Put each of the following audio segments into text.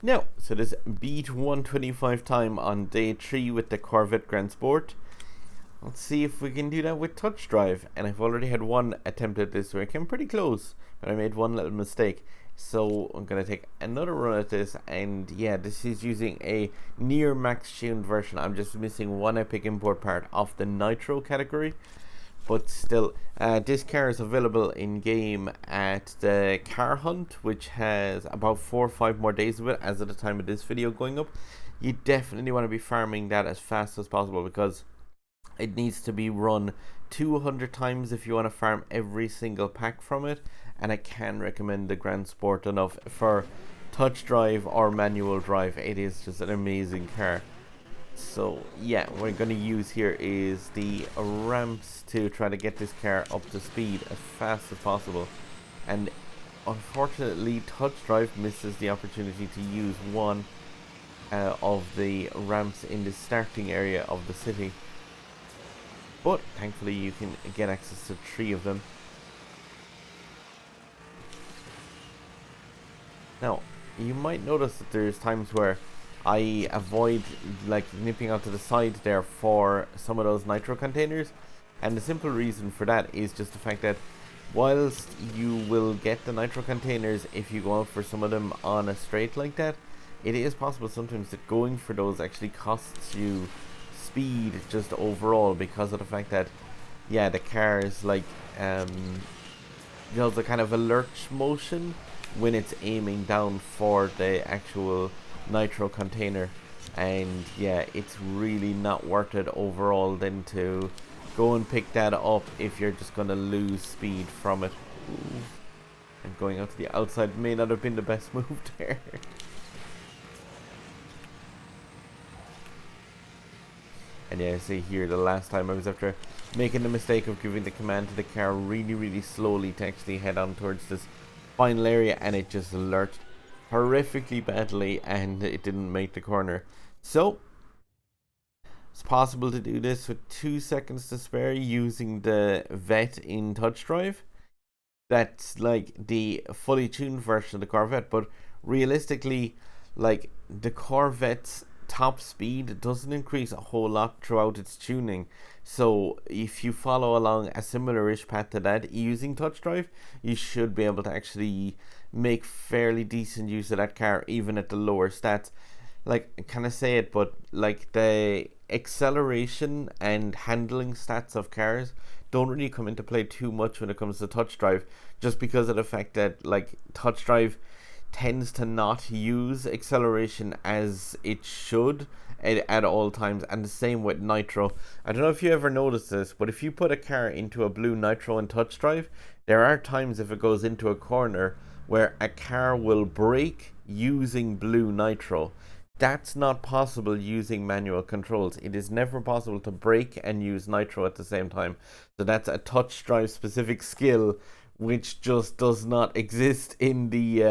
Now, so this beat 125 time on day 3 with the Corvette Grand Sport. Let's see if we can do that with touch drive. And I've already had one attempt at this where I came pretty close, but I made one little mistake. So I'm going to take another run at this, and yeah, this is using a near max tuned version. I'm just missing one epic import part off the Nitro category. But still, this car is available in game at the car hunt, which has about 4 or 5 more days of it as of the time of this video going up. You definitely want to be farming that as fast as possible, because it needs to be run 200 times if you want to farm every single pack from it. And I can recommend the Grand Sport enough for touch drive or manual drive. It is just an amazing car. So yeah, what we're going to use here is the ramps to try to get this car up to speed as fast as possible. And unfortunately, touch drive misses the opportunity to use one of the ramps in the starting area of the city. But thankfully you can get access to 3 of them. Now, you might notice that there's times where I avoid like nipping out to the side there for some of those nitro containers, and the simple reason for that is just the fact that whilst you will get the nitro containers if you go out for some of them on a straight like that, it is possible sometimes that going for those actually costs you speed just overall, because of the fact that yeah, the car is like does a kind of a lurch motion when it's aiming down for the actual nitro container, and yeah, it's really not worth it overall then to go and pick that up if you're just gonna lose speed from it. Ooh. And going out to the outside may not have been the best move there. And yeah, see here, the last time I was after making the mistake of giving the command to the car really slowly to actually head on towards this final area, and it just lurched horrifically badly and it didn't make the corner. So it's possible to do this with 2 seconds to spare using the vet in touch drive. That's like the fully tuned version of the Corvette, but realistically, like, the Corvette's top speed doesn't increase a whole lot throughout its tuning. So if you follow along a similar-ish path to that using touch drive, you should be able to actually make fairly decent use of that car even at the lower stats. Like, can I say it, but like the acceleration and handling stats of cars don't really come into play too much when it comes to touch drive, just because of the fact that like touch drive tends to not use acceleration as it should at all times, and the same with nitro. I don't know if you ever noticed this, but if you put a car into a blue nitro in touch drive, there are times if it goes into a corner where a car will brake using blue nitro. That's not possible using manual controls. It is never possible to brake and use nitro at the same time. So that's a touch drive specific skill which just does not exist in the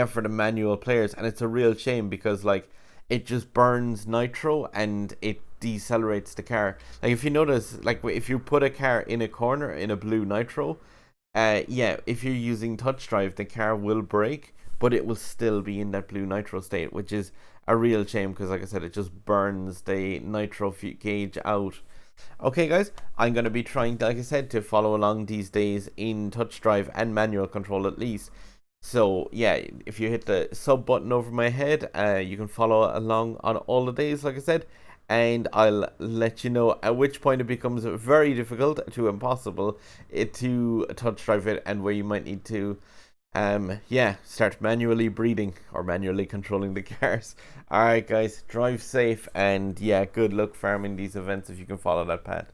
for the manual players, and it's a real shame because like it just burns nitro and it decelerates the car. Like if you notice, like if you put a car in a corner in a blue nitro, if you're using touch drive, the car will brake, but it will still be in that blue nitro state, which is a real shame because, like I said, it just burns the nitro gauge out. Okay, guys, I'm going to be trying, like I said, to follow along these days in touch drive and manual control at least. So, yeah, if you hit the sub button over my head, you can follow along on all the days, like I said, and I'll let you know at which point it becomes very difficult to impossible to touch drive it, and where you might need to start manually breeding or manually controlling the cars. Alright guys, drive safe, and yeah, good luck farming these events if you can follow that path.